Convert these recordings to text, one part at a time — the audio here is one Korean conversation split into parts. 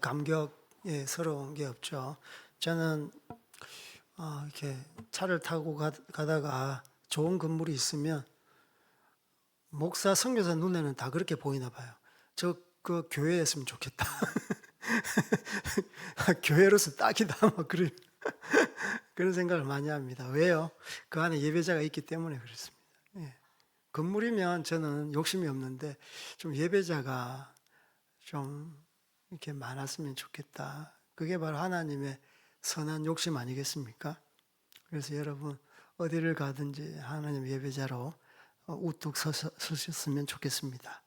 감격스러운 게 없죠. 저는 이렇게 차를 타고 가다가 좋은 건물이 있으면 목사, 선교사 눈에는 다 그렇게 보이나 봐요. 그 교회였으면 좋겠다. 교회로서 딱이다. 뭐 그런 생각을 많이 합니다. 왜요? 그 안에 예배자가 있기 때문에 그렇습니다. 예. 건물이면 저는 욕심이 없는데 좀 예배자가 좀 이렇게 많았으면 좋겠다. 그게 바로 하나님의 선한 욕심 아니겠습니까? 그래서 여러분 어디를 가든지 하나님 예배자로 우뚝 서셨으면 좋겠습니다.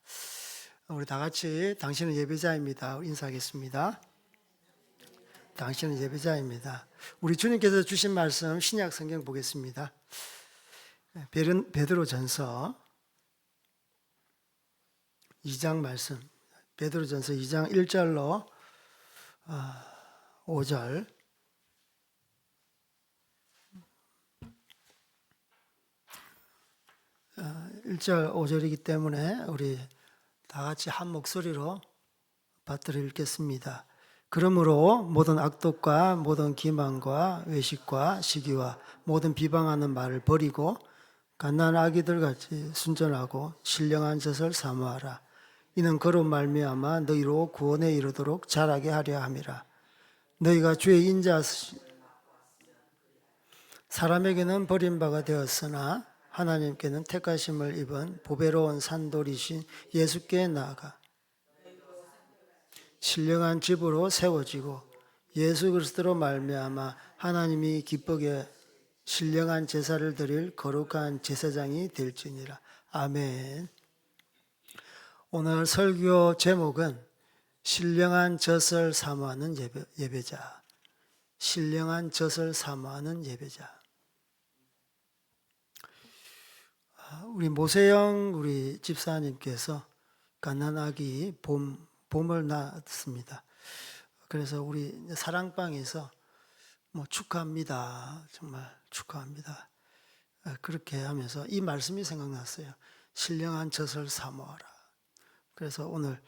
우리 다 같이 당신은 예배자입니다. 인사하겠습니다. 당신은 예배자입니다. 우리 주님께서 주신 말씀 신약 성경 보겠습니다. 베드로전서 2장 말씀. 베드로전서 2장 1절로 5절. 1절 5절이기 때문에 우리 다 같이 한 목소리로 받들어 읽겠습니다. 그러므로 모든 악독과 모든 기만과 외식과 시기와 모든 비방하는 말을 버리고 갓난 아기들 같이 순전하고 신령한 젖을 사모하라. 이는 그로 말미암아 너희로 구원에 이르도록 자라게 하려 함이라. 너희가 주의 인자 사람에게는 버림받아 되었으나 하나님께는 택하심을 입은 보배로운 산돌이신 예수께 나아가 신령한 집으로 세워지고 예수 그리스도로 말미암아 하나님이 기쁘게 신령한 제사를 드릴 거룩한 제사장이 될지니라. 아멘. 오늘 설교 제목은 신령한 젖을 사모하는 예배자. 신령한 젖을 사모하는 예배자. 우리 모세영 우리 집사님께서 갓난아기 봄을 낳았습니다. 그래서 우리 사랑방에서 축하합니다. 정말 축하합니다. 그렇게 하면서 이 말씀이 생각났어요. 신령한 젖을 사모하라. 그래서 오늘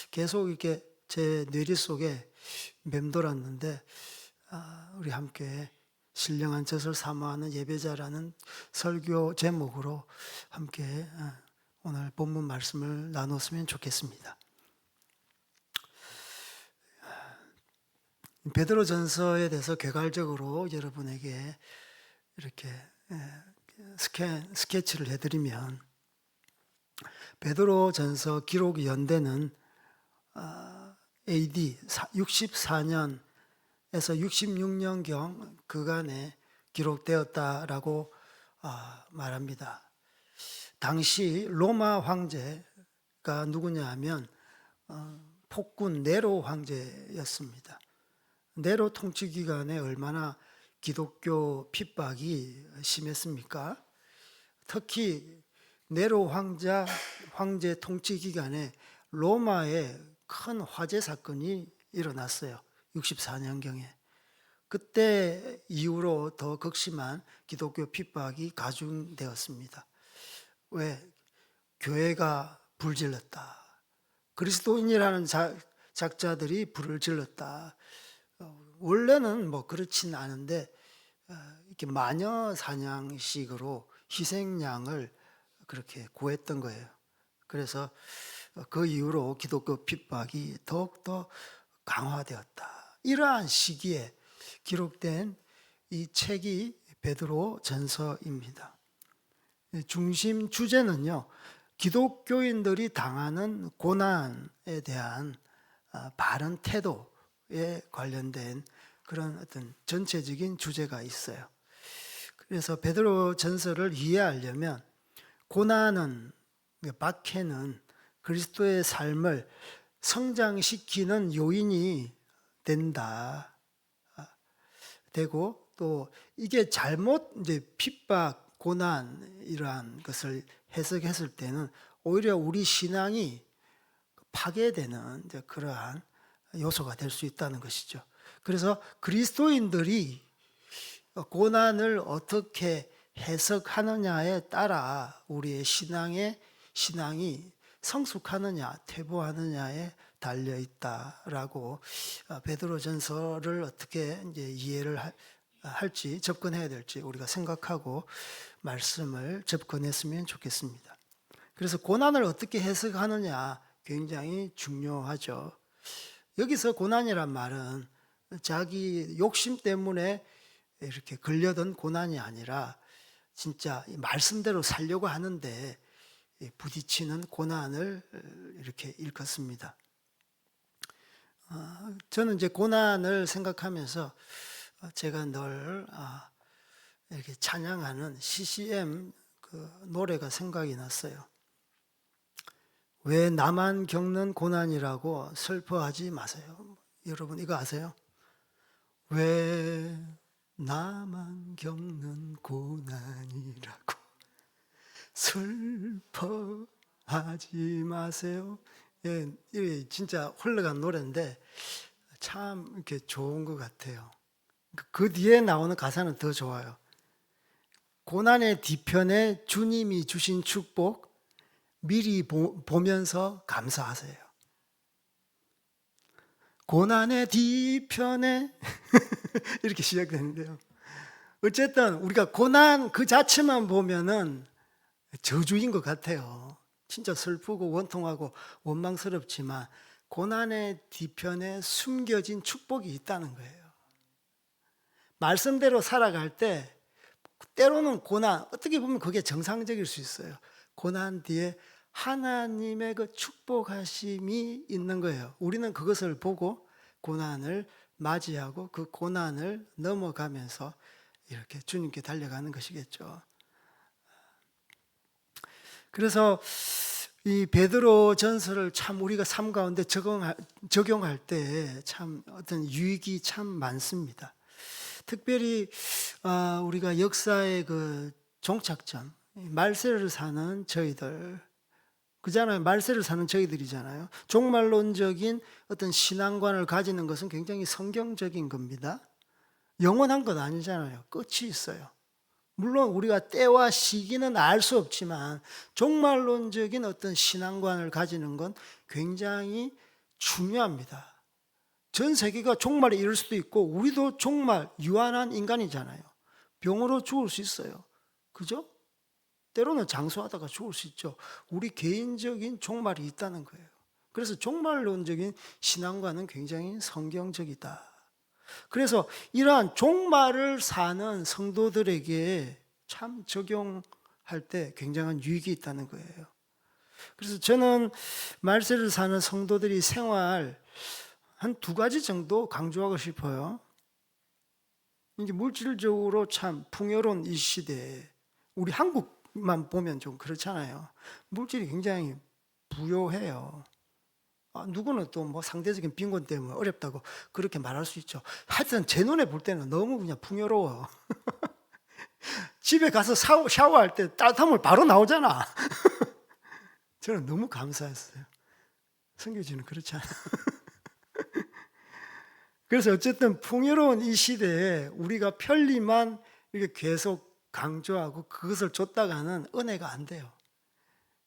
계속 이렇게 제 뇌리 속에 맴돌았는데 우리 함께 신령한 젖을 사모하는 예배자라는 설교 제목으로 함께 오늘 본문 말씀을 나눴으면 좋겠습니다. 베드로전서에 대해서 개괄적으로 여러분에게 이렇게 스케치를 해드리면 베드로전서 기록 연대는 AD 64년에서 66년경 그간에 기록되었다라고 말합니다. 당시 로마 황제가 누구냐 하면 폭군 네로 황제였습니다. 네로 통치 기간에 얼마나 기독교 핍박이 심했습니까? 특히 네로 황제 통치 기간에 로마에 큰 화재 사건이 일어났어요. 64년경에. 그때 이후로 더 극심한 기독교 핍박이 가중되었습니다. 왜? 교회가 불질렀다. 그리스도인이라는 작자들이 불을 질렀다. 원래는 그렇진 않은데 이렇게 마녀 사냥식으로 희생양을 그렇게 구했던 거예요. 그래서 그 이후로 기독교 핍박이 더욱더 강화되었다. 이러한 시기에 기록된 이 책이 베드로전서입니다. 중심 주제는요, 기독교인들이 당하는 고난에 대한 바른 태도에 관련된 그런 어떤 전체적인 주제가 있어요. 그래서 베드로전서를 이해하려면 고난은, 박해는 그리스도의 삶을 성장시키는 요인이 된다. 되고 또 이게 잘못 핍박, 고난 이러한 것을 해석했을 때는 오히려 우리 신앙이 파괴되는 그러한 요소가 될 수 있다는 것이죠. 그래서 그리스도인들이 고난을 어떻게 해석하느냐에 따라 우리의 신앙이 성숙하느냐 퇴보하느냐에 달려 있다라고 베드로전서를 어떻게 이제 이해를 할지 접근해야 될지 우리가 생각하고 말씀을 접근했으면 좋겠습니다. 그래서 고난을 어떻게 해석하느냐 굉장히 중요하죠. 여기서 고난이란 말은 자기 욕심 때문에 이렇게 걸려든 고난이 아니라 진짜 말씀대로 살려고 하는데 부딪히는 고난을 이렇게 일컫습니다. 저는 이제 고난을 생각하면서 제가 늘 이렇게 찬양하는 CCM 그 노래가 생각이 났어요. 왜 나만 겪는 고난이라고 슬퍼하지 마세요. 여러분 이거 아세요? 왜 나만 겪는 고난이라고 슬퍼하지 마세요. 예, 이게 진짜 흘러간 노래인데 참 이렇게 좋은 것 같아요. 그 뒤에 나오는 가사는 더 좋아요. 고난의 뒤편에 주님이 주신 축복 미리 보면서 감사하세요. 고난의 뒤편에 이렇게 시작되는데요. 어쨌든 우리가 고난 그 자체만 보면은 저주인 것 같아요. 진짜 슬프고 원통하고 원망스럽지만 고난의 뒤편에 숨겨진 축복이 있다는 거예요. 말씀대로 살아갈 때 때로는 고난, 어떻게 보면 그게 정상적일 수 있어요. 고난 뒤에 하나님의 그 축복하심이 있는 거예요. 우리는 그것을 보고 고난을 맞이하고 그 고난을 넘어가면서 이렇게 주님께 달려가는 것이겠죠. 그래서 이 베드로 전서를 참 우리가 삶 가운데 적용할 때 참 어떤 유익이 참 많습니다. 특별히 우리가 역사의 그 종착점, 말세를 사는 저희들, 그잖아요. 말세를 사는 저희들이잖아요. 종말론적인 어떤 신앙관을 가지는 것은 굉장히 성경적인 겁니다. 영원한 것 아니잖아요. 끝이 있어요. 물론 우리가 때와 시기는 알 수 없지만 종말론적인 어떤 신앙관을 가지는 건 굉장히 중요합니다. 전 세계가 종말에 이를 수도 있고 우리도 종말 유한한 인간이잖아요. 병으로 죽을 수 있어요. 그죠? 때로는 장수하다가 죽을 수 있죠. 우리 개인적인 종말이 있다는 거예요. 그래서 종말론적인 신앙과는 굉장히 성경적이다. 그래서 이러한 종말을 사는 성도들에게 참 적용할 때 굉장한 유익이 있다는 거예요. 그래서 저는 말세를 사는 성도들이 생활 한 두 가지 정도 강조하고 싶어요. 이게 물질적으로 참 풍요로운 이 시대에 우리 한국만 보면 좀 그렇잖아요. 물질이 굉장히 부요해요. 누구는 또 뭐 상대적인 빈곤 때문에 어렵다고 그렇게 말할 수 있죠. 하여튼 제 눈에 볼 때는 너무 그냥 풍요로워. 집에 가서 샤워할 때 따뜻한 물 바로 나오잖아. 저는 너무 감사했어요. 성교지는 그렇지 않아. 그래서 어쨌든 풍요로운 이 시대에 우리가 편리만 이렇게 계속 강조하고 그것을 줬다가는 은혜가 안 돼요.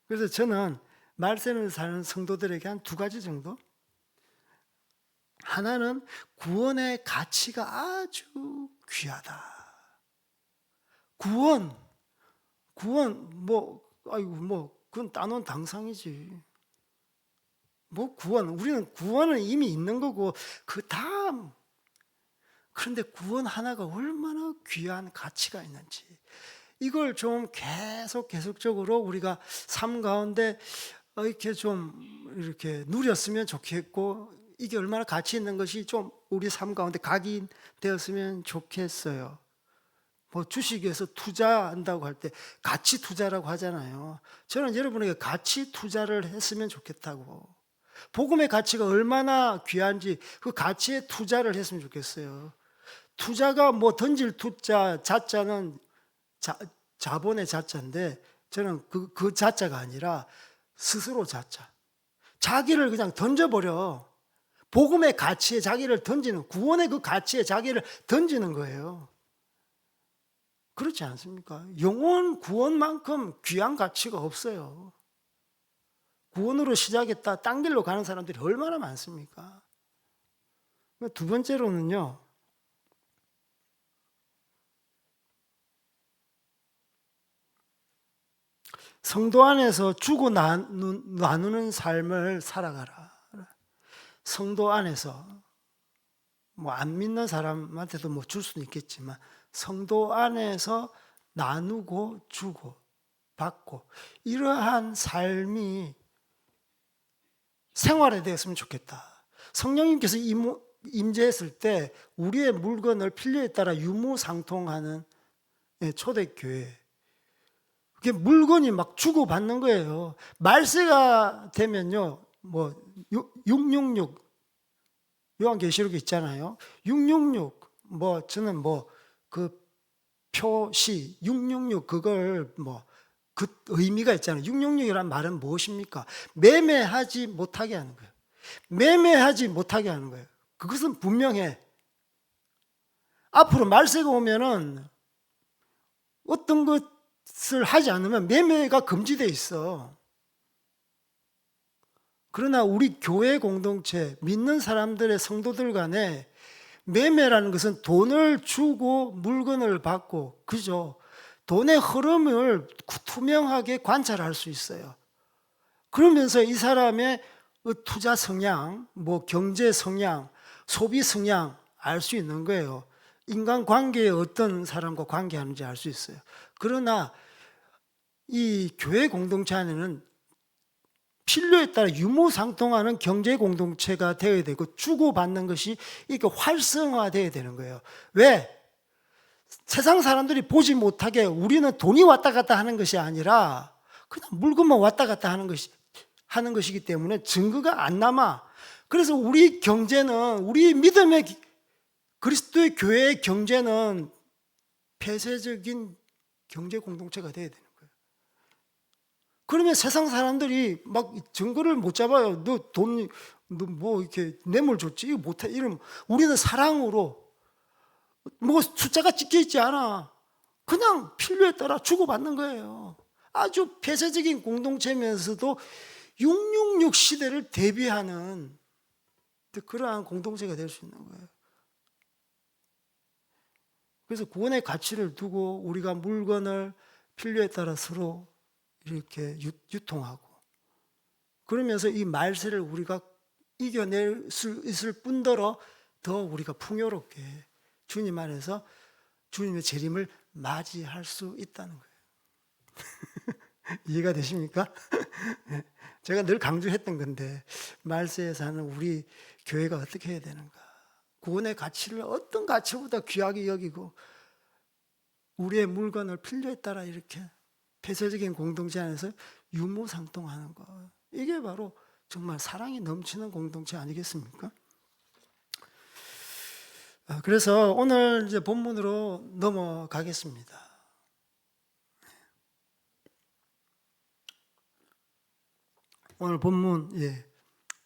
그래서 저는 말세를 사는 성도들에게 한 두 가지 정도? 하나는 구원의 가치가 아주 귀하다. 구원, 그건 따놓은 당상이지. 우리는 구원은 이미 있는 거고, 그 다음. 그런데 구원 하나가 얼마나 귀한 가치가 있는지. 이걸 좀 계속적으로 우리가 삶 가운데 이렇게 누렸으면 좋겠고, 이게 얼마나 가치 있는 것이 좀 우리 삶 가운데 각인되었으면 좋겠어요. 뭐 주식에서 투자한다고 할 때 가치 투자라고 하잖아요. 저는 여러분에게 가치 투자를 했으면 좋겠다고. 복음의 가치가 얼마나 귀한지 그 가치에 투자를 했으면 좋겠어요. 투자가 뭐 던질 투자 자자는 자본의 자자인데 저는 그 자자가 아니라 스스로 자자. 자기를 그냥 던져버려. 복음의 가치에 자기를 던지는, 구원의 그 가치에 자기를 던지는 거예요. 그렇지 않습니까? 영혼 구원만큼 귀한 가치가 없어요. 구원으로 시작했다 딴 길로 가는 사람들이 얼마나 많습니까? 두 번째로는요, 성도 안에서 주고 나누는 삶을 살아가라. 성도 안에서 뭐 안 믿는 사람한테도 뭐 줄 수는 있겠지만 성도 안에서 나누고 주고 받고 이러한 삶이 생활에 되었으면 좋겠다. 성령님께서 임재했을 때 우리의 물건을 필요에 따라 유무상통하는 초대교회, 그게 물건이 막 주고받는 거예요. 말세가 되면요, 뭐 666 요한계시록에 있잖아요. 666 뭐 저는 뭐 그 표시 666 그걸 뭐 그 의미가 있잖아요. 666이란 말은 무엇입니까? 매매하지 못하게 하는 거예요. 매매하지 못하게 하는 거예요. 그것은 분명해. 앞으로 말세가 오면은 어떤 것을 하지 않으면 매매가 금지되어 있어. 그러나 우리 교회 공동체, 믿는 사람들의 성도들 간에 매매라는 것은 돈을 주고 물건을 받고, 그죠? 돈의 흐름을 투명하게 관찰할 수 있어요. 그러면서 이 사람의 투자 성향, 뭐 경제 성향, 소비 성향 알 수 있는 거예요. 인간관계에 어떤 사람과 관계하는지 알 수 있어요. 그러나 이 교회 공동체 안에는 필요에 따라 유무상통하는 경제 공동체가 되어야 되고 주고받는 것이 이렇게 활성화되어야 되는 거예요. 왜? 세상 사람들이 보지 못하게 우리는 돈이 왔다 갔다 하는 것이 아니라 그냥 물건만 왔다 갔다 하는 것이기 때문에 증거가 안 남아. 그래서 우리 경제는, 우리 믿음의 그리스도의 교회의 경제는 폐쇄적인 경제 공동체가 되어야 되는 거예요. 그러면 세상 사람들이 막 증거를 못 잡아요. 너 뭐 이렇게 뇌물 줬지? 이거 못해. 이러면 우리는 사랑으로, 뭐 숫자가 찍혀 있지 않아. 그냥 필요에 따라 주고받는 거예요. 아주 폐쇄적인 공동체면서도 666 시대를 대비하는 그러한 공동체가 될 수 있는 거예요. 그래서 구원의 가치를 두고 우리가 물건을 필요에 따라 서로 이렇게 유통하고, 그러면서 이 말세를 우리가 이겨낼 수 있을 뿐더러 더 우리가 풍요롭게 주님 안에서 주님의 재림을 맞이할 수 있다는 거예요. 이해가 되십니까? 제가 늘 강조했던 건데, 말세에 사는 우리 교회가 어떻게 해야 되는가? 구원의 가치를 어떤 가치보다 귀하게 여기고 우리의 물건을 필요에 따라 이렇게 폐쇄적인 공동체 안에서 유무상통하는 것, 이게 바로 정말 사랑이 넘치는 공동체 아니겠습니까? 그래서 오늘 이제 본문으로 넘어가겠습니다. 오늘 본문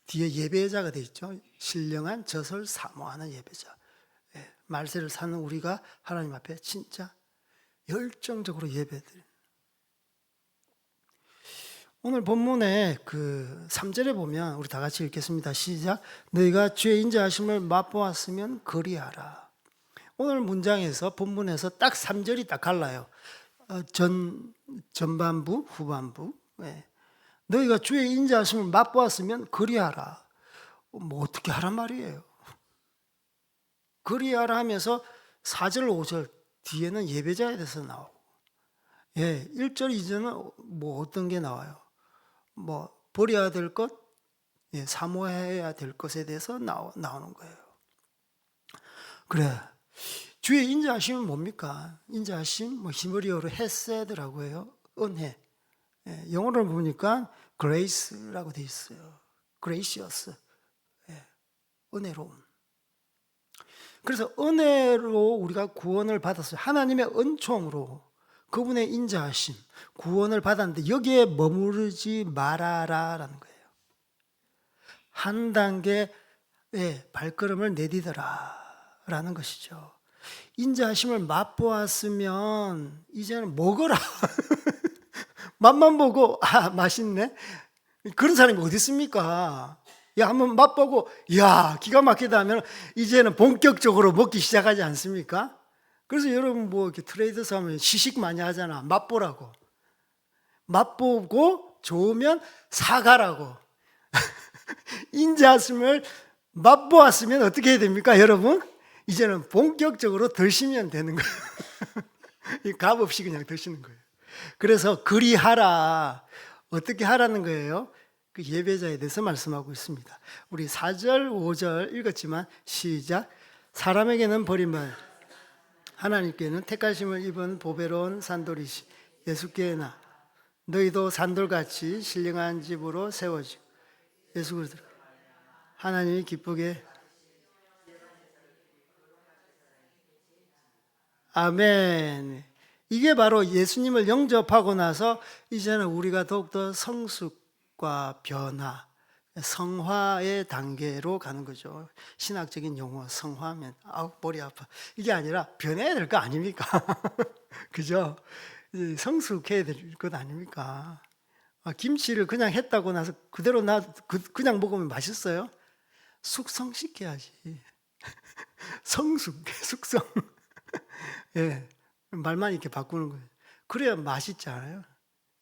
뒤에 예배자가 되어 있죠. 신령한 젖을 사모하는 예배자. 말세를 사는 우리가 하나님 앞에 진짜 열정적으로 예배드리는. 오늘 본문의 그 3절에 보면 우리 다 같이 읽겠습니다. 시작. 너희가 주의 인자하심을 맛보았으면 그리하라. 오늘 문장에서 본문에서 딱 3절이 딱 갈라요. 전반부, 후반부. 너희가 주의 인자하심을 맛보았으면 그리하라. 뭐 어떻게 하란 말이에요. 그리하라 하면서 4절, 5절 뒤에는 예배자에 대해서 나오고, 1절, 2절은 뭐 어떤 게 나와요. 뭐 버려야 될 것, 사모해야 될 것에 대해서 나오는 거예요. 그래, 주의 인자하심은 뭡니까? 인자하심, 뭐 히브리어로 헤세드라고 해요. 은혜. 영어로 보니까 grace라고 돼 있어요. gracious, 은혜로움. 그래서 은혜로 우리가 구원을 받았어요. 하나님의 은총으로 그분의 인자하심, 구원을 받았는데 여기에 머무르지 말아라라는 거예요. 한 단계 발걸음을 내디뎌라라는 것이죠. 인자하심을 맛보았으면 이제는 먹어라. 맛만 보고 맛있네. 그런 사람이 어디 있습니까? 야, 한번 맛보고, 야, 기가 막히다 하면 이제는 본격적으로 먹기 시작하지 않습니까? 그래서 여러분 뭐 이렇게 트레이더스 하면 시식 많이 하잖아. 맛보라고. 맛보고 좋으면 사가라고. 인자하심을 맛보았으면 어떻게 해야 됩니까, 여러분? 이제는 본격적으로 드시면 되는 거예요. 이 값 없이 그냥 드시는 거예요. 그래서 그리하라. 어떻게 하라는 거예요? 그 예배자에 대해서 말씀하고 있습니다. 우리 4절, 5절 읽었지만 시작. 사람에게는 버림을, 하나님께는 택하심을 입은 보배로운 산돌이시 예수께나 너희도 산돌같이 신령한 집으로 세워지고 예수 그리스도 하나님이 기쁘게 아멘. 이게 바로 예수님을 영접하고 나서 이제는 우리가 더욱더 성숙과 변화, 성화의 단계로 가는 거죠. 신학적인 용어 성화하면 아우 머리 아파. 이게 아니라 변해야 될 거 아닙니까? 그죠? 성숙해야 될 것 아닙니까? 김치를 그냥 했다고 나서 그대로 그냥 먹으면 맛있어요? 숙성시켜야지. 숙성. 예, 말만 이렇게 바꾸는 거예요. 그래야 맛있지 않아요?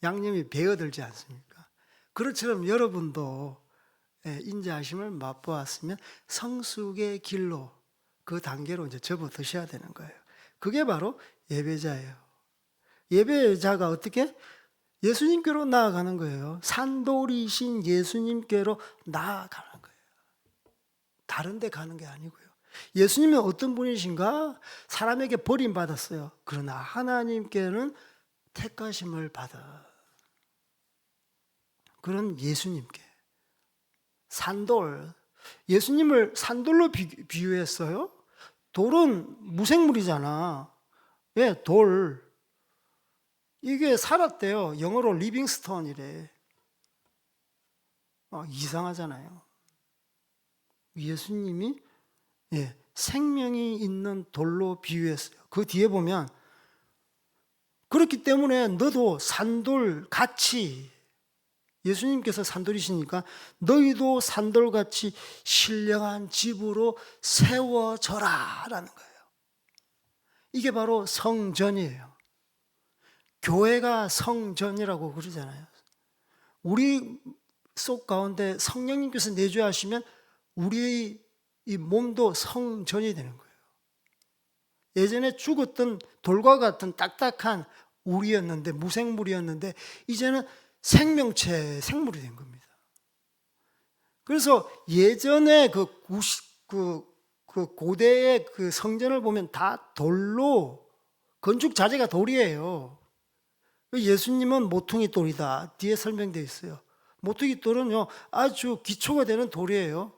양념이 배어들지 않습니까? 그렇처럼 여러분도 인자하심을 맛보았으면 성숙의 길로 그 단계로 이제 접어 드셔야 되는 거예요. 그게 바로 예배자예요. 예배자가 어떻게? 예수님께로 나아가는 거예요. 산돌이신 예수님께로 나아가는 거예요. 다른 데 가는 게 아니고요. 예수님은 어떤 분이신가? 사람에게 버림받았어요. 그러나 하나님께는 택하심을 받아. 그런 예수님께. 산돌. 예수님을 산돌로 비유했어요. 돌은 무생물이잖아. 예, 돌. 이게 살았대요. 영어로 리빙스톤이래. 이상하잖아요. 예수님이 생명이 있는 돌로 비유했어요. 그 뒤에 보면 그렇기 때문에 너도 산돌같이 예수님께서 산돌이시니까 너희도 산돌같이 신령한 집으로 세워져라 라는 거예요. 이게 바로 성전이에요. 교회가 성전이라고 그러잖아요. 우리 속 가운데 성령님께서 내주하시면 우리 이 몸도 성전이 되는 거예요. 예전에 죽었던 돌과 같은 딱딱한 우리였는데, 무생물이었는데 이제는 생명체, 생물이 된 겁니다. 그래서 예전에 그 고대의 그 성전을 보면 다 돌로, 건축 자재가 돌이에요. 예수님은 모퉁이 돌이다. 뒤에 설명되어 있어요. 모퉁이 돌은요, 아주 기초가 되는 돌이에요.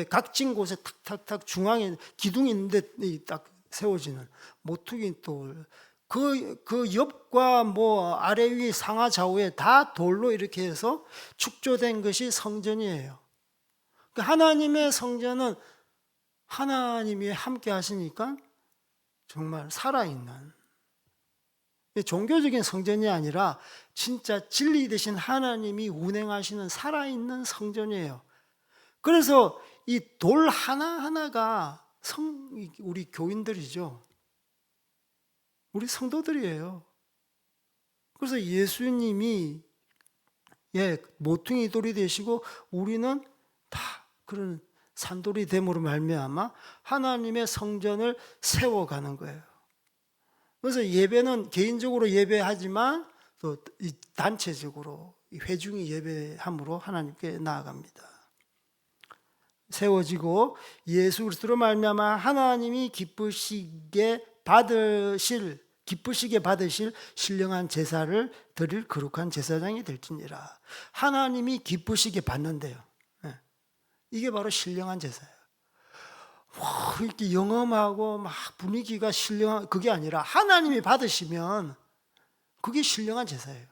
각진 곳에 탁탁탁 중앙에 기둥이 있는데 딱 세워지는 모퉁이 돌. 그 옆과 뭐 아래 위 상하 좌우에 다 돌로 이렇게 해서 축조된 것이 성전이에요. 하나님의 성전은 하나님이 함께 하시니까 정말 살아있는 종교적인 성전이 아니라 진짜 진리 되신 하나님이 운행하시는 살아있는 성전이에요. 그래서 이 돌 하나하나가 우리 교인들이죠. 우리 성도들이에요. 그래서 예수님이 모퉁이 돌이 되시고 우리는 다 그런 산돌이 됨으로 말미암아 하나님의 성전을 세워가는 거예요. 그래서 예배는 개인적으로 예배하지만 또 단체적으로 회중이 예배함으로 하나님께 나아갑니다. 세워지고 예수 그리스도로 말미암아 하나님이 기쁘시게 받으실 신령한 제사를 드릴 거룩한 제사장이 될지니라. 하나님이 기쁘시게 받는데요. 이게 바로 신령한 제사예요. 이렇게 영험하고 막 분위기가 신령한 그게 아니라 하나님이 받으시면 그게 신령한 제사예요.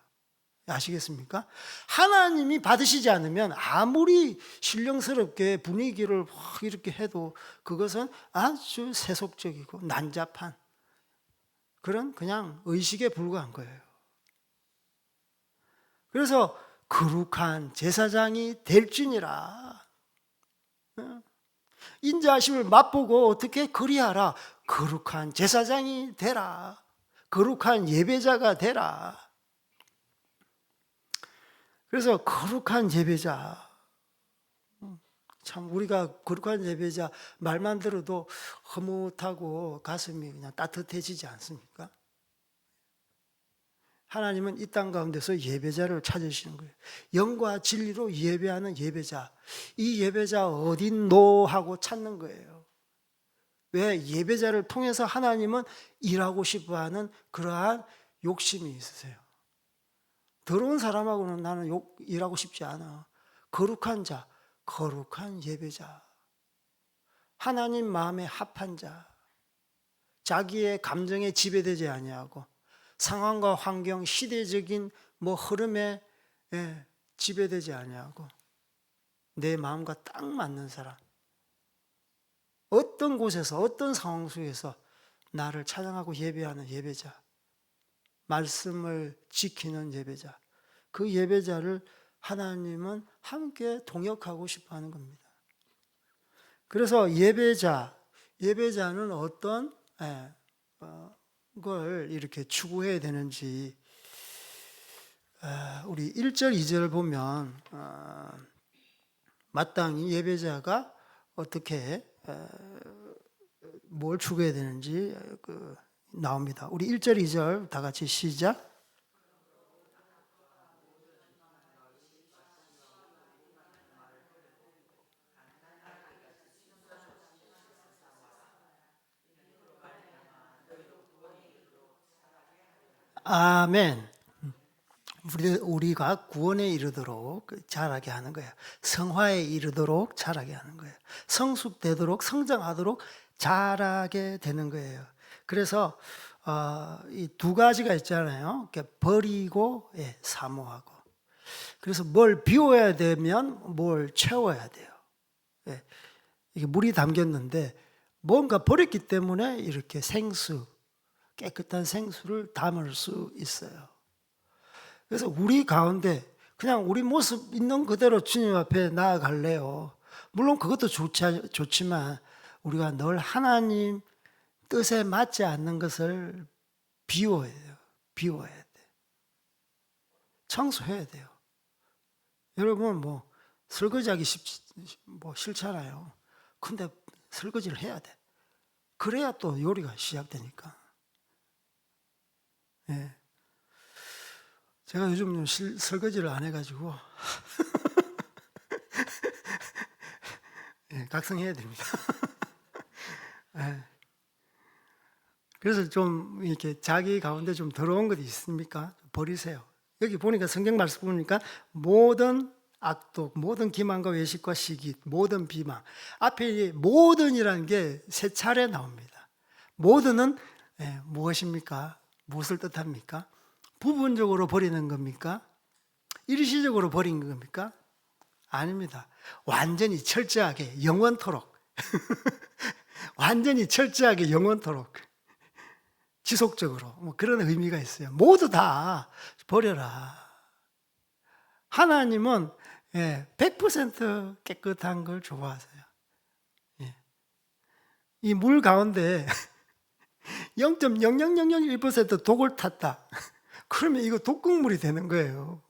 아시겠습니까? 하나님이 받으시지 않으면 아무리 신령스럽게 분위기를 확 이렇게 해도 그것은 아주 세속적이고 난잡한 그런 그냥 의식에 불과한 거예요. 그래서 거룩한 제사장이 될지니라. 인자하심을 맛보고 어떻게 그리하라. 거룩한 제사장이 되라. 거룩한 예배자가 되라. 그래서 거룩한 예배자, 참 우리가 거룩한 예배자 말만 들어도 흐뭇하고 가슴이 그냥 따뜻해지지 않습니까? 하나님은 이 땅 가운데서 예배자를 찾으시는 거예요. 영과 진리로 예배하는 예배자. 이 예배자 어딨노 하고 찾는 거예요. 왜? 예배자를 통해서 하나님은 일하고 싶어하는 그러한 욕심이 있으세요. 더러운 사람하고는 나는 일하고 싶지 않아. 거룩한 자, 거룩한 예배자, 하나님 마음에 합한 자, 자기의 감정에 지배되지 아니하고 상황과 환경, 시대적인 흐름에 지배되지 아니하고 내 마음과 딱 맞는 사람, 어떤 곳에서 어떤 상황 속에서 나를 찬양하고 예배하는 예배자, 말씀을 지키는 예배자, 그 예배자를 하나님은 함께 동역하고 싶어 하는 겁니다. 그래서 예배자는 어떤 걸 이렇게 추구해야 되는지, 우리 1절, 2절을 보면 마땅히 예배자가 어떻게 뭘 추구해야 되는지 나옵니다. 우리 1절, 2절 다 같이 시작. 아멘. 우리가 구원에 이르도록 자라게 하는 거예요. 성화에 이르도록 자라게 하는 거예요. 성숙되도록, 성장하도록 자라게 되는 거예요. 그래서 이 두 가지가 있잖아요. 버리고 사모하고. 그래서 뭘 비워야 되면 뭘 채워야 돼요. 이게 물이 담겼는데 뭔가 버렸기 때문에 이렇게 깨끗한 생수를 담을 수 있어요. 그래서 우리 가운데 그냥 우리 모습 있는 그대로 주님 앞에 나아갈래요. 물론 그것도 좋지만 우리가 늘 하나님 뜻에 맞지 않는 것을 비워야 돼요. 비워야 돼. 청소해야 돼요. 여러분 설거지하기 싫잖아요. 근데 설거지를 해야 돼. 그래야 또 요리가 시작되니까. 예. 제가 요즘 설거지를 안 해가지고 각성해야 됩니다. 그래서 좀 이렇게 자기 가운데 좀 더러운 것이 있습니까? 버리세요. 여기 보니까 성경 말씀 보니까 모든 악독, 모든 기만과 외식과 시기, 모든 비방. 앞에 모든이라는 게 세 차례 나옵니다. 모든은 무엇입니까? 무엇을 뜻합니까? 부분적으로 버리는 겁니까? 일시적으로 버리는 겁니까? 아닙니다. 완전히 철저하게 영원토록 완전히 철저하게 영원토록 지속적으로 그런 의미가 있어요. 모두 다 버려라. 하나님은 100% 깨끗한 걸 좋아하세요. 이 물 가운데 0.0001% 독을 탔다. 그러면 이거 독극물이 되는 거예요.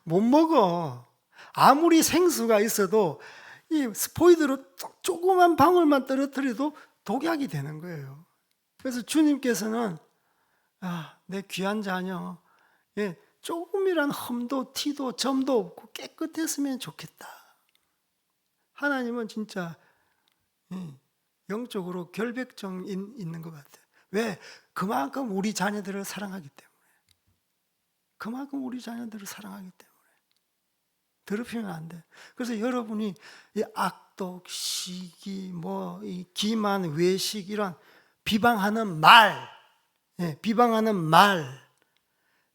못 먹어. 아무리 생수가 있어도 이 스포이드로 조그만 방울만 떨어뜨려도 독약이 되는 거예요. 그래서 주님께서는 내 귀한 자녀, 조금이란 흠도 티도 점도 없고 깨끗했으면 좋겠다. 하나님은 진짜 영적으로 결백증 있는 것 같아요. 왜? 그만큼 우리 자녀들을 사랑하기 때문에. 그만큼 우리 자녀들을 사랑하기 때문에. 더럽히면 안 돼. 그래서 여러분이 이 악독, 시기, 이 기만, 외식 이런 비방하는 말,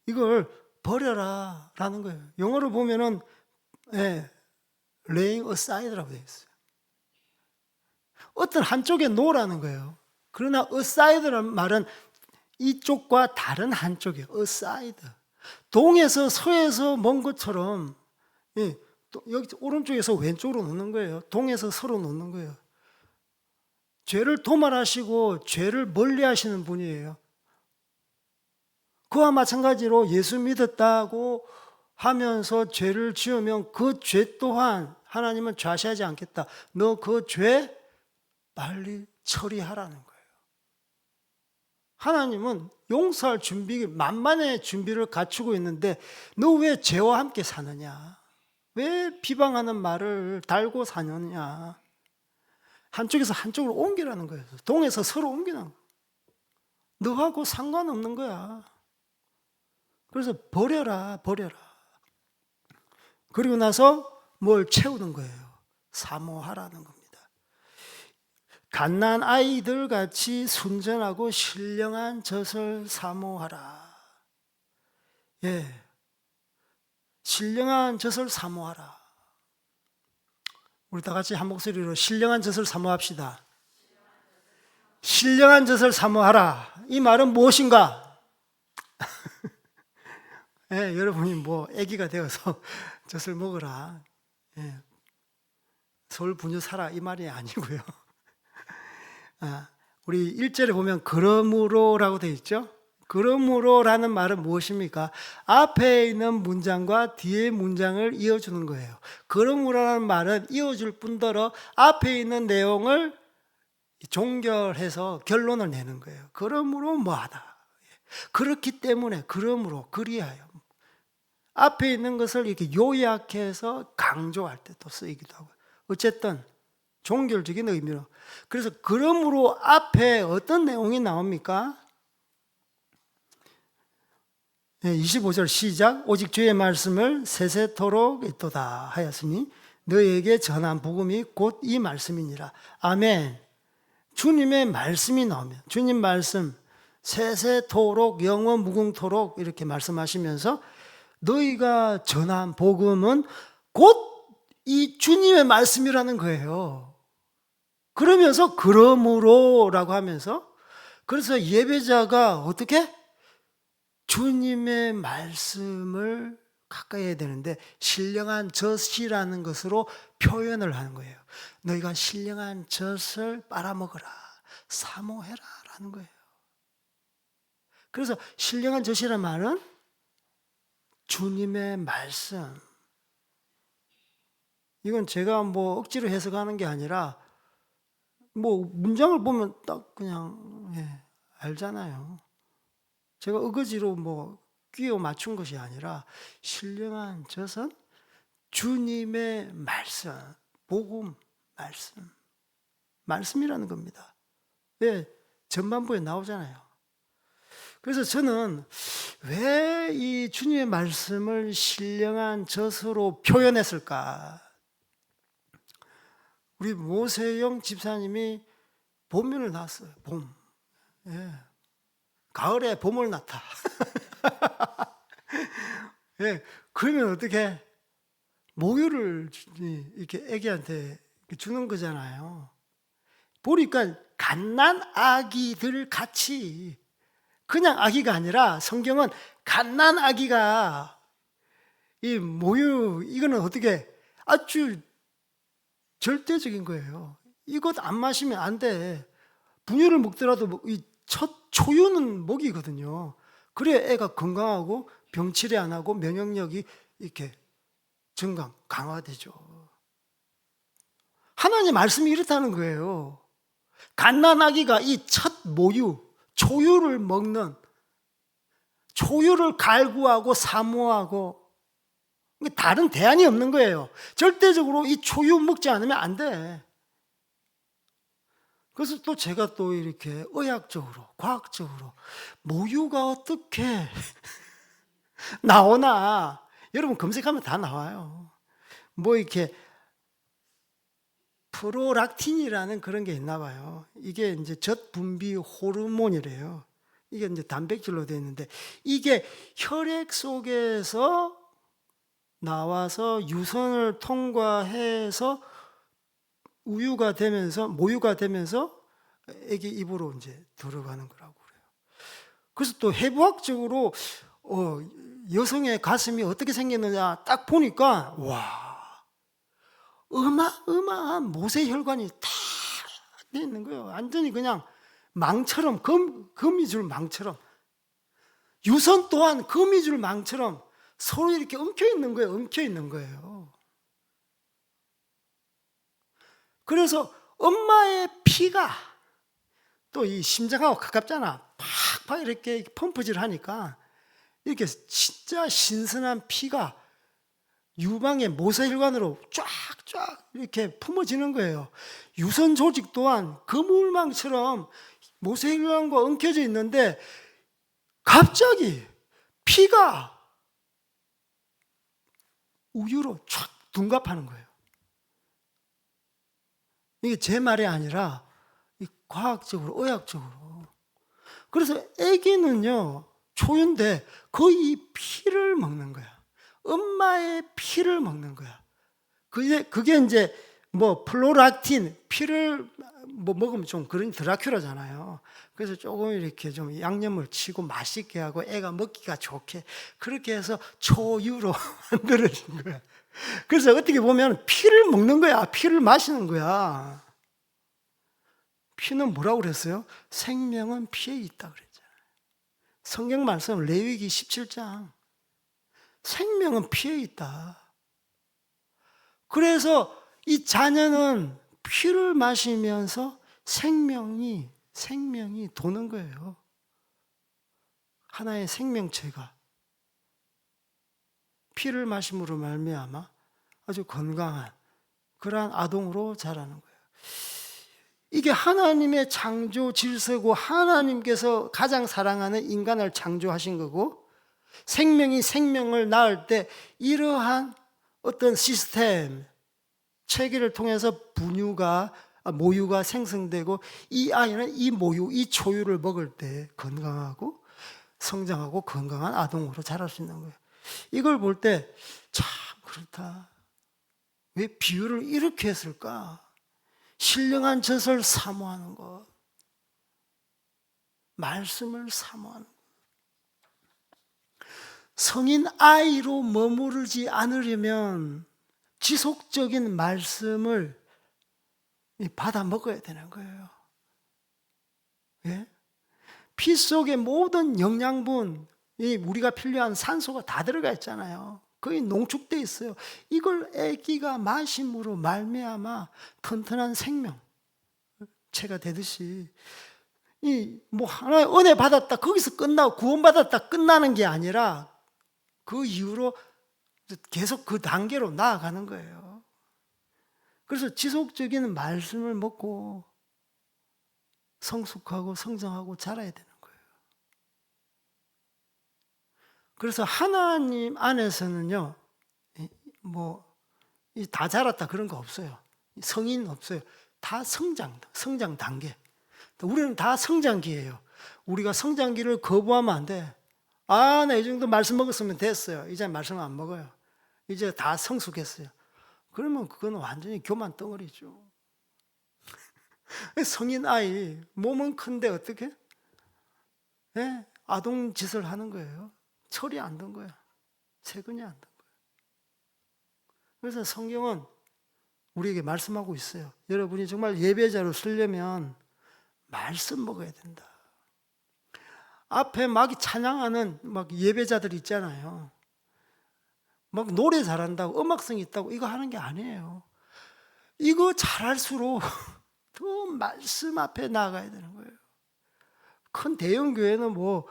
이걸 버려라 라는 거예요. 영어로 보면은 laying aside라고 되어 있어요. 어떤 한쪽에 놓으라는 거예요. 그러나 aside라는 말은 이쪽과 다른 한쪽이에요. aside. 동에서 서에서 먼 것처럼, 예, 또 여기 오른쪽에서 왼쪽으로 놓는 거예요. 동에서 서로 놓는 거예요. 죄를 도말하시고 죄를 멀리 하시는 분이에요. 그와 마찬가지로 예수 믿었다고 하면서 죄를 지으면 그 죄 또한 하나님은 좌시하지 않겠다. 너 그 죄 빨리 처리하라는 거예요. 하나님은 용서할 준비, 만만의 준비를 갖추고 있는데 너 왜 죄와 함께 사느냐? 왜 비방하는 말을 달고 사느냐? 한쪽에서 한쪽으로 옮기라는 거예요. 동에서 서로 옮기는 거예요. 너하고 상관없는 거야. 그래서 버려라. 그리고 나서 뭘 채우는 거예요. 사모하라는 겁니다. 갓난 아이들 같이 순전하고 신령한 젖을 사모하라. 예, 신령한 젖을 사모하라. 우리 다 같이 한 목소리로 신령한 젖을 사모합시다. 신령한 젖을 사모하라. 이 말은 무엇인가? 예, 여러분이 뭐 아기가 되어서 젖을 먹으라. 예, 서울 분유 사라 이 말이 아니고요. 우리 1절에 보면 그러므로라고 되어 있죠. 그러므로라는 말은 무엇입니까? 앞에 있는 문장과 뒤의 문장을 이어주는 거예요. 그러므로라는 말은 이어줄 뿐더러 앞에 있는 내용을 종결해서 결론을 내는 거예요. 그러므로 뭐하다. 그렇기 때문에, 그러므로, 그리하여. 앞에 있는 것을 이렇게 요약해서 강조할 때 또 쓰이기도 하고. 어쨌든 종결적인 의미로. 그래서 그러므로 앞에 어떤 내용이 나옵니까? 25절 시작. 오직 주의 말씀을 세세토록 있도다 하였으니 너에게 전한 복음이 곧 이 말씀이니라. 아멘. 주님의 말씀이 나오면, 주님 말씀 세세토록 영원 무궁토록 이렇게 말씀하시면서 너희가 전한 복음은 곧 이 주님의 말씀이라는 거예요. 그러면서 그러므로라고 하면서, 그래서 예배자가 어떻게? 주님의 말씀을 가까이 해야 되는데 신령한 젖이라는 것으로 표현을 하는 거예요. 너희가 신령한 젖을 빨아먹어라, 사모해라 라는 거예요. 그래서 신령한 젖이라는 말은 주님의 말씀. 이건 제가 뭐 억지로 해석하는 게 아니라 뭐 문장을 보면 딱 그냥 알잖아요. 제가 어거지로 뭐 끼워 맞춘 것이 아니라 신령한 젖은 주님의 말씀, 복음, 말씀이라는 겁니다. 왜? 전반부에 나오잖아요. 그래서 저는 왜 이 주님의 말씀을 신령한 젖으로 표현했을까? 우리 모세영 집사님이 봄면을 낳았어요. 봄. 예. 가을에 봄을 낳다. 예. 그러면 어떻게? 모유를 이렇게 애기한테 주는 거잖아요. 보니까 갓난 아기들 같이, 그냥 아기가 아니라 성경은 갓난 아기가 이 모유, 이거는 어떻게 아주 절대적인 거예요. 이것 안 마시면 안 돼. 분유를 먹더라도 이 첫 초유는 먹이거든요. 그래야 애가 건강하고 병치레 안 하고 면역력이 이렇게 강화되죠. 하나님 말씀이 이렇다는 거예요. 갓난아기가 이 첫 모유, 초유를 먹는, 초유를 갈구하고 사모하고, 다른 대안이 없는 거예요. 절대적으로 이 초유 먹지 않으면 안 돼. 그래서 또 제가 또 이렇게 의학적으로, 과학적으로 모유가 어떻게 나오나, 여러분 검색하면 다 나와요. 뭐 이렇게 프로락틴이라는 그런 게 있나 봐요. 이게 이제 젖분비 호르몬이래요. 이게 이제 단백질로 되어 있는데 이게 혈액 속에서 나와서 유선을 통과해서 우유가 되면서, 모유가 되면서 애기 입으로 이제 들어가는 거라고 그래요. 그래서 또 해부학적으로 여성의 가슴이 어떻게 생겼느냐 딱 보니까 와, 어마어마한 모세혈관이 다 돼 있는 거예요. 완전히 그냥 망처럼, 거미줄 망처럼. 유선 또한 거미줄 망처럼 서로 이렇게 엉켜 있는 거예요. 엉켜 있는 거예요. 그래서 엄마의 피가 또 이 심장하고 가깝잖아. 팍팍 이렇게 펌프질 하니까 이렇게 진짜 신선한 피가 유방의 모세혈관으로 쫙쫙 이렇게 품어지는 거예요. 유선 조직 또한 그물망처럼 모세혈관과 엉켜져 있는데 갑자기 피가 우유로 쫙 둔갑하는 거예요. 이게 제 말이 아니라 과학적으로, 의학적으로. 그래서 아기는요, 초유인데 거의 피를 먹는 거야. 엄마의 피를 먹는 거야. 그게 이제 뭐 플로락틴, 피를 뭐 먹으면 좀 그런 드라큘라잖아요. 그래서 조금 이렇게 좀 양념을 치고 맛있게 하고 애가 먹기가 좋게 그렇게 해서 초유로 만들어진 거야. 그래서 어떻게 보면 피를 먹는 거야. 피를 마시는 거야. 피는 뭐라고 그랬어요? 생명은 피에 있다 그랬잖아요. 성경 말씀 레위기 17장. 생명은 피에 있다. 그래서 이 자녀는 피를 마시면서 생명이 도는 거예요. 하나의 생명체가 피를 마심으로 말미암아 아주 건강한 그러한 아동으로 자라는 거예요. 이게 하나님의 창조 질서고 하나님께서 가장 사랑하는 인간을 창조하신 거고 생명이 생명을 낳을 때 이러한 어떤 시스템, 체계를 통해서 모유가 생성되고 이 아이는 이 모유, 이 초유를 먹을 때 건강하고 성장하고 건강한 아동으로 자랄 수 있는 거예요. 이걸 볼 때 참 그렇다. 왜 비유를 이렇게 했을까? 신령한 젖을 사모하는 것, 말씀을 사모하는 것. 성인 아이로 머무르지 않으려면 지속적인 말씀을 받아 먹어야 되는 거예요. 예? 피 속의 모든 영양분, 우리가 필요한 산소가 다 들어가 있잖아요. 거의 농축돼 있어요. 이걸 아기가 마심으로 말미암아 튼튼한 생명체가 되듯이 뭐 하나의 은혜 받았다 거기서 끝나고 구원받았다 끝나는 게 아니라 그 이후로 계속 그 단계로 나아가는 거예요. 그래서 지속적인 말씀을 먹고 성숙하고 성장하고 자라야 되는 거예요. 그래서 하나님 안에서는요, 다 자랐다 그런 거 없어요. 성인 없어요. 다 성장 단계. 우리는 다 성장기예요. 우리가 성장기를 거부하면 안 돼. 나 이 정도 말씀 먹었으면 됐어요. 이제 말씀 안 먹어요. 이제 다 성숙했어요. 그러면 그건 완전히 교만 덩어리죠. 성인 아이, 몸은 큰데 어떻게? 네? 아동 짓을 하는 거예요. 철이 안 든 거야. 세근이 안 든 거야. 그래서 성경은 우리에게 말씀하고 있어요. 여러분이 정말 예배자로 쓰려면 말씀 먹어야 된다. 앞에 막 찬양하는 막 예배자들 있잖아요. 막 노래 잘한다고 음악성 있다고 이거 하는 게 아니에요. 이거 잘할수록 더 말씀 앞에 나가야 되는 거예요. 큰 대형 교회는 뭐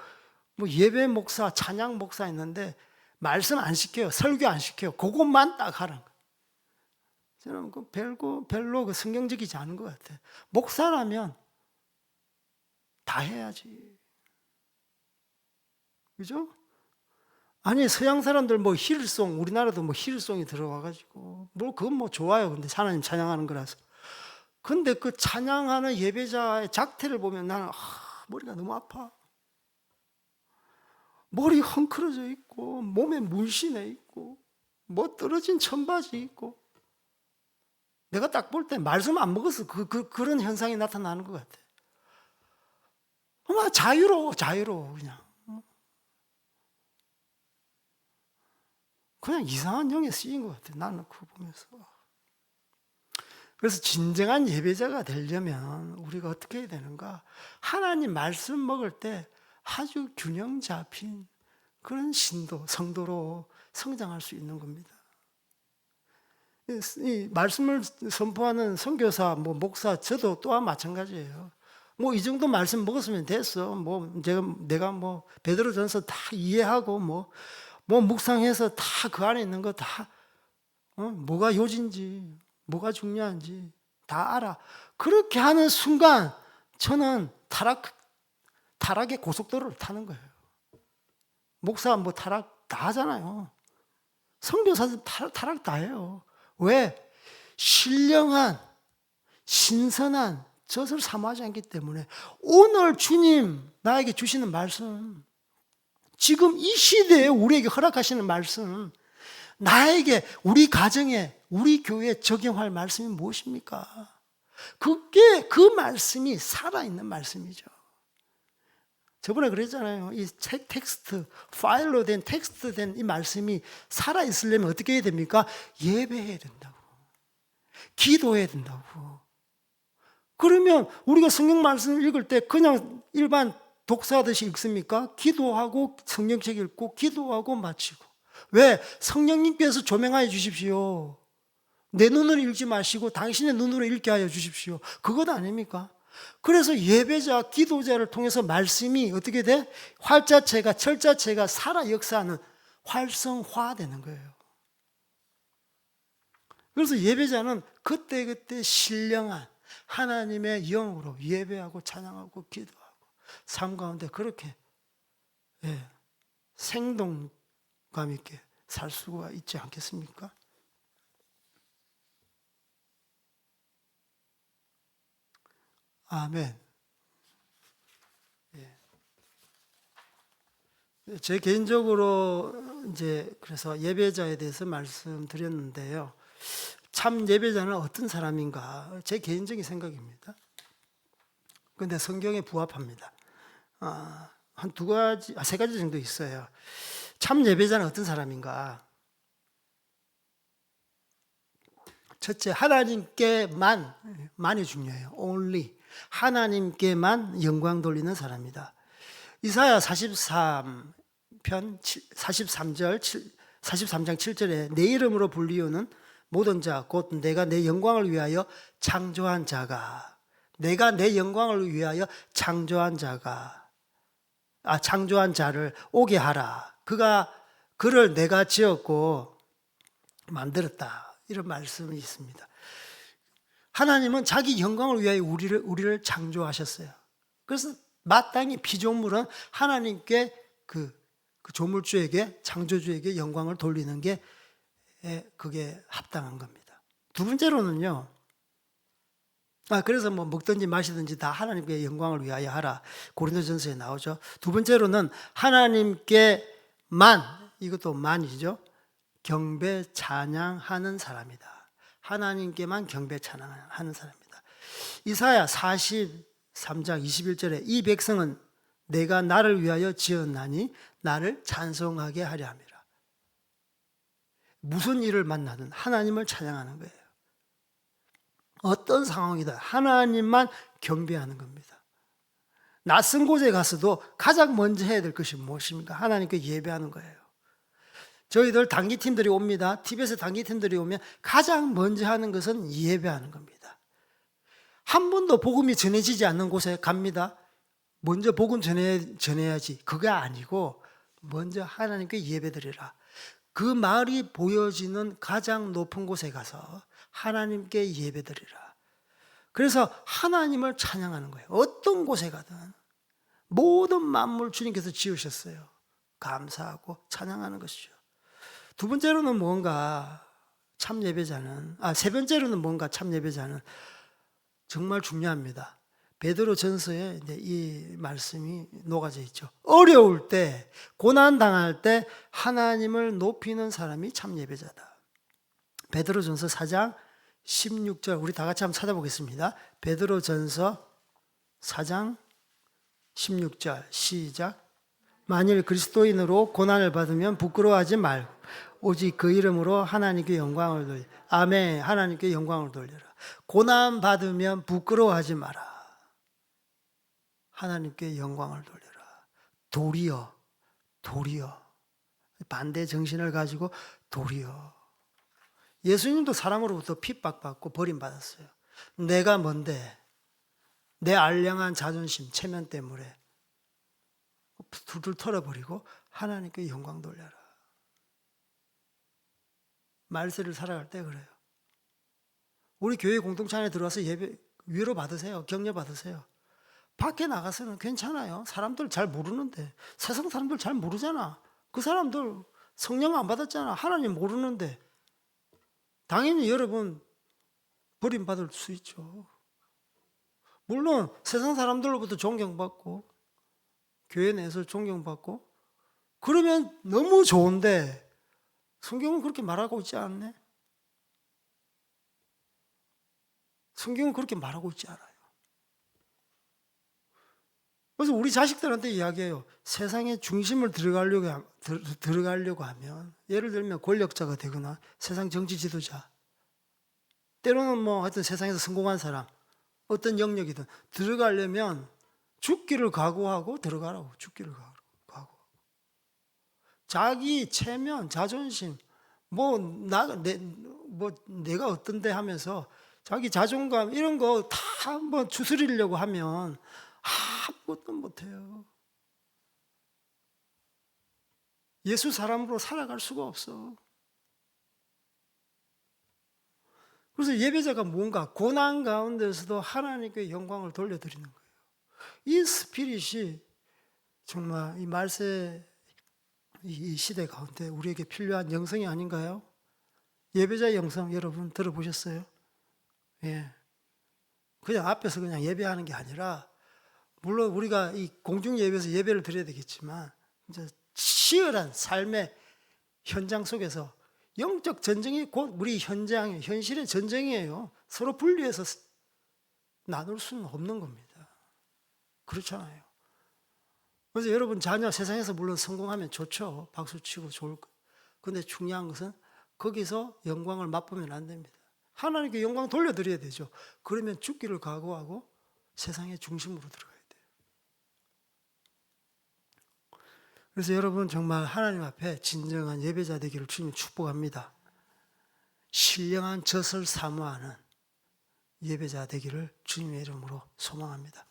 예배 목사, 찬양 목사 있는데 말씀 안 시켜요. 설교 안 시켜요. 그것만 딱 하는 거예요. 저는 별로 성경적이지 않은 것 같아요. 목사라면 다 해야지. 그죠? 아니 서양 사람들 힐송, 우리나라도 힐송이 들어와가지고 그건 좋아요. 근데 하나님 찬양하는 거라서. 근데 그 찬양하는 예배자의 작태를 보면 나는 머리가 너무 아파. 머리 헝클어져 있고 몸에 문신해 있고 떨어진 천바지 있고 내가 딱 볼 때 말씀 안 먹어서 그런 현상이 나타나는 것 같아. 자유로워 그냥. 그냥 이상한 영에 쓰인 것 같아요. 나는 그거 보면서. 그래서 진정한 예배자가 되려면 우리가 어떻게 해야 되는가? 하나님 말씀 먹을 때 아주 균형 잡힌 그런 성도로 성장할 수 있는 겁니다. 이 말씀을 선포하는 선교사, 목사, 저도 또한 마찬가지예요. 이 정도 말씀 먹었으면 됐어. 내가 베드로전서 다 이해하고 묵상해서 다 그 안에 있는 거 다 뭐가 요지인지 뭐가 중요한지 다 알아. 그렇게 하는 순간 저는 타락의 고속도로를 타는 거예요. 목사 타락 다 하잖아요. 선교사들 타락 다 해요. 왜? 신령한 신선한 젖을 사모하지 않기 때문에 오늘 주님 나에게 주시는 말씀, 지금 이 시대에 우리에게 허락하시는 말씀, 나에게, 우리 가정에, 우리 교회에 적용할 말씀이 무엇입니까? 그 말씀이 살아있는 말씀이죠. 저번에 그랬잖아요. 이 텍스트, 파일로 된 텍스트 된 이 말씀이 살아있으려면 어떻게 해야 됩니까? 예배해야 된다고. 기도해야 된다고. 그러면 우리가 성경 말씀을 읽을 때 그냥 일반 독서하듯이 읽습니까? 기도하고 성경책 읽고 기도하고 마치고. 왜? 성령님께서 조명하여 주십시오. 내 눈으로 읽지 마시고 당신의 눈으로 읽게 하여 주십시오. 그것 아닙니까? 그래서 예배자, 기도자를 통해서 말씀이 어떻게 돼? 활자체가, 철자체가 살아 역사하는 활성화되는 거예요. 그래서 예배자는 그때그때 신령한 하나님의 영으로 예배하고 찬양하고 기도하고 삶 가운데 그렇게 생동감 있게 살 수가 있지 않겠습니까? 아멘. 제 개인적으로 그래서 예배자에 대해서 말씀드렸는데요. 참 예배자는 어떤 사람인가? 제 개인적인 생각입니다. 그런데 성경에 부합합니다. 한 세 가지 정도 있어요. 참 예배자는 어떤 사람인가? 첫째, 하나님께만이 중요해요. only. 하나님께만 영광 돌리는 사람이다. 이사야 43편 43장 7절에 내 이름으로 불리우는 모든 자, 곧 내가 내 영광을 위하여 창조한 자가, 내가 내 영광을 위하여 창조한 자를 오게 하라. 그를 내가 지었고 만들었다. 이런 말씀이 있습니다. 하나님은 자기 영광을 위하여 우리를 창조하셨어요. 그래서 마땅히 피조물은 하나님께 그 조물주에게, 창조주에게 영광을 돌리는 게 그게 합당한 겁니다. 두 번째로는요, 그래서 먹든지 마시든지 다 하나님께 영광을 위하여 하라. 고린도전서에 나오죠. 두 번째로는 하나님께만, 이것도 만이죠, 경배 찬양하는 사람이다. 하나님께만 경배 찬양하는 사람이다. 이사야 43장 21절에 이 백성은 내가 나를 위하여 지었나니 나를 찬송하게 하려 함이라. 무슨 일을 만나든 하나님을 찬양하는 거예요. 어떤 상황이든 하나님만 경배하는 겁니다. 낯선 곳에 가서도 가장 먼저 해야 될 것이 무엇입니까? 하나님께 예배하는 거예요. 저희들 단기팀들이 옵니다. TV에서 단기팀들이 오면 가장 먼저 하는 것은 예배하는 겁니다. 한 번도 복음이 전해지지 않는 곳에 갑니다. 먼저 복음 전해야지. 그게 아니고 먼저 하나님께 예배드리라. 그 말이 보여지는 가장 높은 곳에 가서 하나님께 예배드리라. 그래서 하나님을 찬양하는 거예요. 어떤 곳에 가든 모든 만물 주님께서 지으셨어요. 감사하고 찬양하는 것이죠. 두 번째로는 세 번째로는 참 예배자는 정말 중요합니다. 베드로전서에 이 말씀이 녹아져 있죠. 어려울 때, 고난 당할 때 하나님을 높이는 사람이 참 예배자다. 베드로전서 4장 16절, 우리 다 같이 한번 찾아보겠습니다. 베드로전서 4장 16절 시작. 만일 그리스도인으로 고난을 받으면 부끄러워하지 말고 오직 그 이름으로 하나님께 영광을 돌려. 아멘. 하나님께 영광을 돌려라. 고난 받으면 부끄러워하지 마라. 하나님께 영광을 돌려라. 도리어 반대 정신을 가지고 도리어. 예수님도 사람으로부터 핍박받고 버림받았어요. 내가 뭔데? 내 알량한 자존심, 체면 때문에 둘둘 털어버리고 하나님께 영광 돌려라. 말세를 살아갈 때 그래요. 우리 교회 공동체 안에 들어와서 예배 위로 받으세요. 격려 받으세요. 밖에 나가서는 괜찮아요. 사람들 잘 모르는데. 세상 사람들 잘 모르잖아. 그 사람들 성령 안 받았잖아. 하나님 모르는데. 당연히 여러분 버림받을 수 있죠. 물론 세상 사람들로부터 존경받고 교회 내에서 존경받고 그러면 너무 좋은데 성경은 그렇게 말하고 있지 않네. 성경은 그렇게 말하고 있지 않아요. 그래서 우리 자식들한테 이야기해요. 세상의 중심을 들어가려고 하면, 예를 들면 권력자가 되거나 세상 정치 지도자, 때로는 뭐 하여튼 세상에서 성공한 사람, 어떤 영역이든 들어가려면 죽기를 각오하고 들어가라고. 죽기를 각오. 자기 체면, 자존심, 내가 어떤데 하면서 자기 자존감 이런 거 다 한번 추스리려고 하면 아무것도 못해요. 예수 사람으로 살아갈 수가 없어. 그래서 예배자가 뭔가 고난 가운데서도 하나님께 영광을 돌려드리는 거예요. 이 스피릿이 정말 이 말세 이 시대 가운데 우리에게 필요한 영성이 아닌가요? 예배자의 영성 여러분 들어보셨어요? 예. 그냥 앞에서 그냥 예배하는 게 아니라 물론 우리가 이 공중 예배에서 예배를 드려야 되겠지만 이제 치열한 삶의 현장 속에서 영적 전쟁이 곧 우리 현실의 전쟁이에요. 서로 분리해서 나눌 수는 없는 겁니다. 그렇잖아요. 그래서 여러분 자녀 세상에서 물론 성공하면 좋죠. 박수치고 좋을 거. 그런데 중요한 것은 거기서 영광을 맛보면 안 됩니다. 하나님께 영광 돌려드려야 되죠. 그러면 죽기를 각오하고 세상의 중심으로 들어가야 돼요. 그래서 여러분 정말 하나님 앞에 진정한 예배자 되기를 주님 축복합니다. 신령한 젖을 사모하는 예배자 되기를 주님의 이름으로 소망합니다.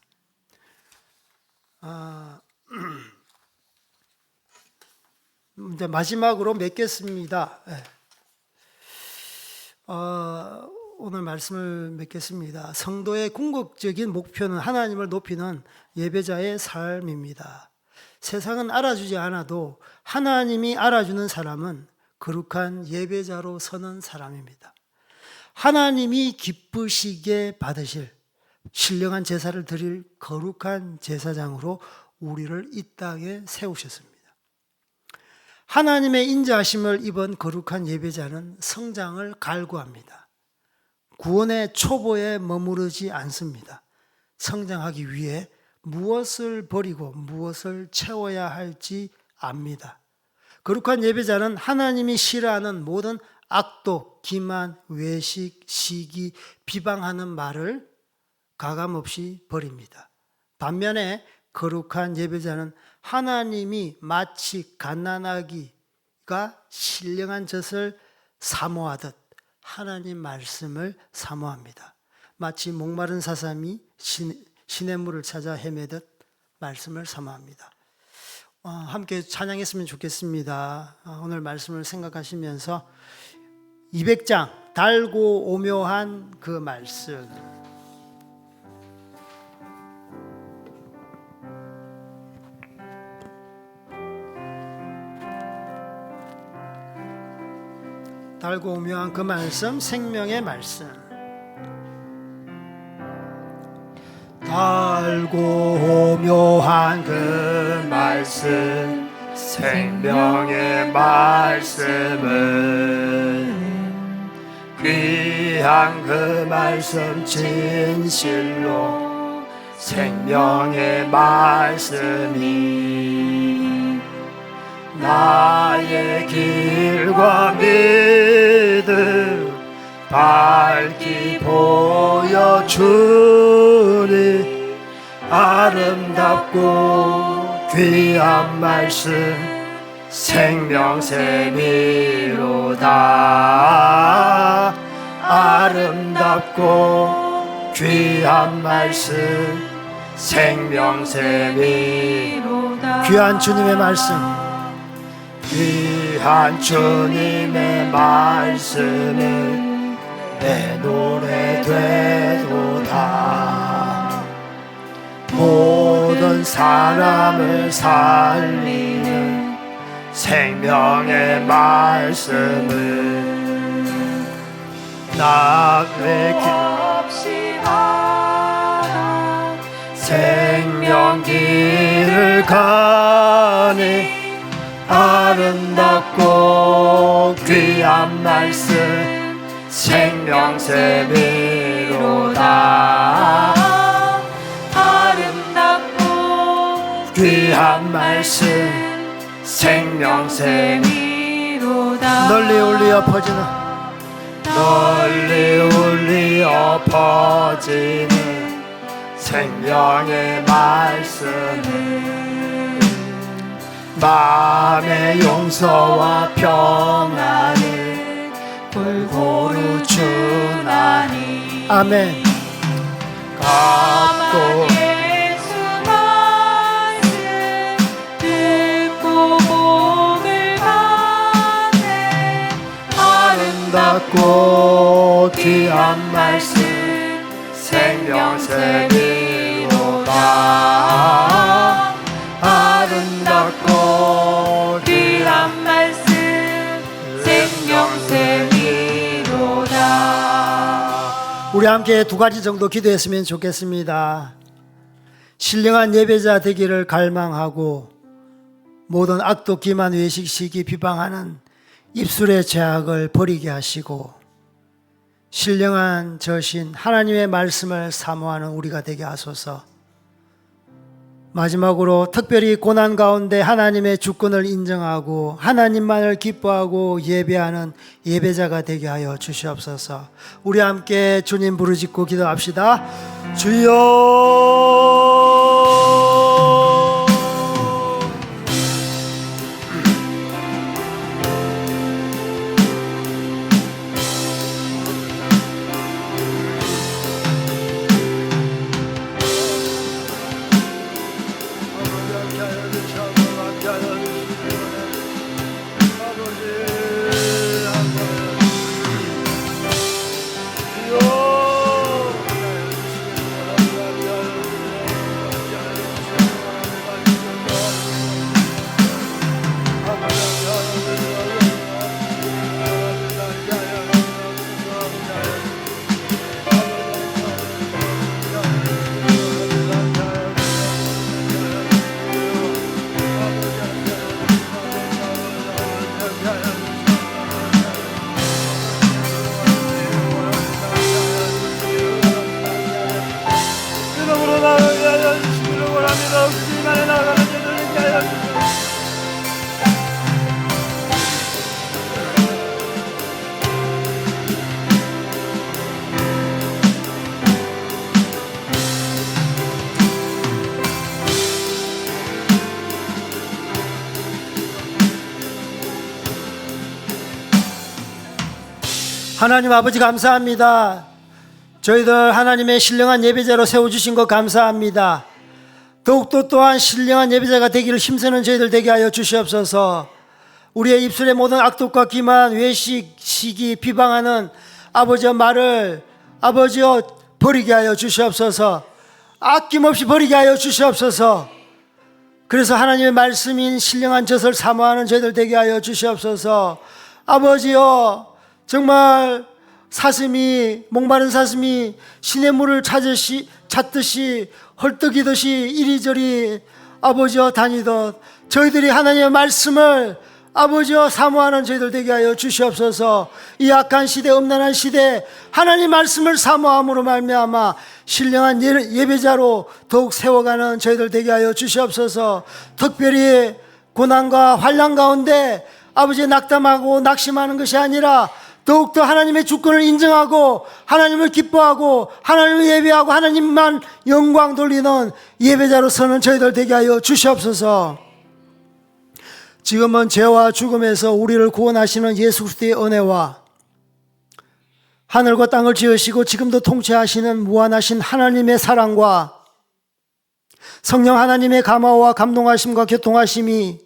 이제 마지막으로 맺겠습니다. 오늘 말씀을 맺겠습니다. 성도의 궁극적인 목표는 하나님을 높이는 예배자의 삶입니다. 세상은 알아주지 않아도 하나님이 알아주는 사람은 거룩한 예배자로 서는 사람입니다. 하나님이 기쁘시게 받으실 신령한 제사를 드릴 거룩한 제사장으로 우리를 이 땅에 세우셨습니다. 하나님의 인자하심을 입은 거룩한 예배자는 성장을 갈구합니다. 구원의 초보에 머무르지 않습니다. 성장하기 위해 무엇을 버리고 무엇을 채워야 할지 압니다. 거룩한 예배자는 하나님이 싫어하는 모든 악독, 기만, 외식, 시기, 비방하는 말을 가감없이 버립니다. 반면에 거룩한 예배자는 하나님이 마치 갓난아기가 신령한 젖을 사모하듯 하나님 말씀을 사모합니다. 마치 목마른 사람이 시냇물을 찾아 헤매듯 말씀을 사모합니다. 함께 찬양했으면 좋겠습니다. 오늘 말씀을 생각하시면서 200장 달고 오묘한 그 말씀, 달고 오묘한 그 말씀, 생명의 말씀. 달고 오묘한 그 말씀, 생명의 말씀은 귀한 그 말씀 진실로 생명의 말씀이 나의 길과 믿음 밝히 보여주니 아름답고 귀한 말씀 생명샘이로다. 아름답고 귀한 말씀 생명샘이로다. 귀한 주님의 말씀, 귀한 주님의 말씀은 내 노래 되도다. 모든 사람을 살리는 생명의 말씀을 나의 없이 생명 길을 가니 아름답고 귀한 말씀 생명샘이로다. 아름답고 귀한 말씀 생명샘이로다. 널리 울리어 퍼지는 널리 울리어 퍼지는 생명의 말씀을 마음의 용서와 평안을 골고루 주나니. 아멘. 값도 예수 말씀 듣고 복을 받네. 아름답고 귀한 말씀 생명샘이로다. 아름답고 귀한 말씀 생명샘이로다. 우리 함께 두 가지 정도 기도했으면 좋겠습니다. 신령한 예배자 되기를 갈망하고 모든 악독 기만 외식 시기 비방하는 입술의 죄악을 버리게 하시고 신령한 저신 하나님의 말씀을 사모하는 우리가 되게 하소서. 마지막으로 특별히 고난 가운데 하나님의 주권을 인정하고 하나님만을 기뻐하고 예배하는 예배자가 되게 하여 주시옵소서. 우리 함께 주님 부르짖고 기도합시다. 주여 하나님 아버지 감사합니다. 저희들 하나님의 신령한 예배자로 세워주신 것 감사합니다. 더욱더 또한 신령한 예배자가 되기를 힘쓰는 저희들 되게 하여 주시옵소서. 우리의 입술의 모든 악독과 기만, 외식, 시기, 비방하는 아버지의 말을 아버지여 버리게 하여 주시옵소서. 아낌없이 버리게 하여 주시옵소서. 그래서 하나님의 말씀인 신령한 젖을 사모하는 저희들 되게 하여 주시옵소서. 아버지여 정말 사슴이 목마른 사슴이 시냇물을 찾듯이 헐떡이듯이 이리저리 아버지여 다니듯 저희들이 하나님의 말씀을 아버지여 사모하는 저희들 되게 하여 주시옵소서. 이 악한 시대 음란한 시대 하나님 말씀을 사모함으로 말미암아 신령한 예배자로 더욱 세워가는 저희들 되게 하여 주시옵소서. 특별히 고난과 환난 가운데 아버지 낙담하고 낙심하는 것이 아니라 더욱더 하나님의 주권을 인정하고 하나님을 기뻐하고 하나님을 예배하고 하나님만 영광 돌리는 예배자로서는 저희들 되게 하여 주시옵소서. 지금은 죄와 죽음에서 우리를 구원하시는 예수 그리스도의 은혜와 하늘과 땅을 지으시고 지금도 통치하시는 무한하신 하나님의 사랑과 성령 하나님의 감화와 감동하심과 교통하심이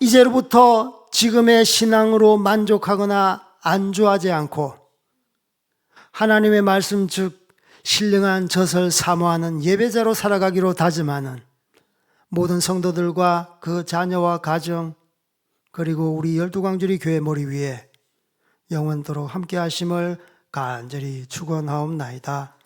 이제로부터 지금의 신앙으로 만족하거나 안주하지 않고 하나님의 말씀 즉 신령한 젖을 사모하는 예배자로 살아가기로 다짐하는 모든 성도들과 그 자녀와 가정 그리고 우리 12광주리 교회 머리 위에 영원토록 함께 하심을 간절히 축원하옵나이다.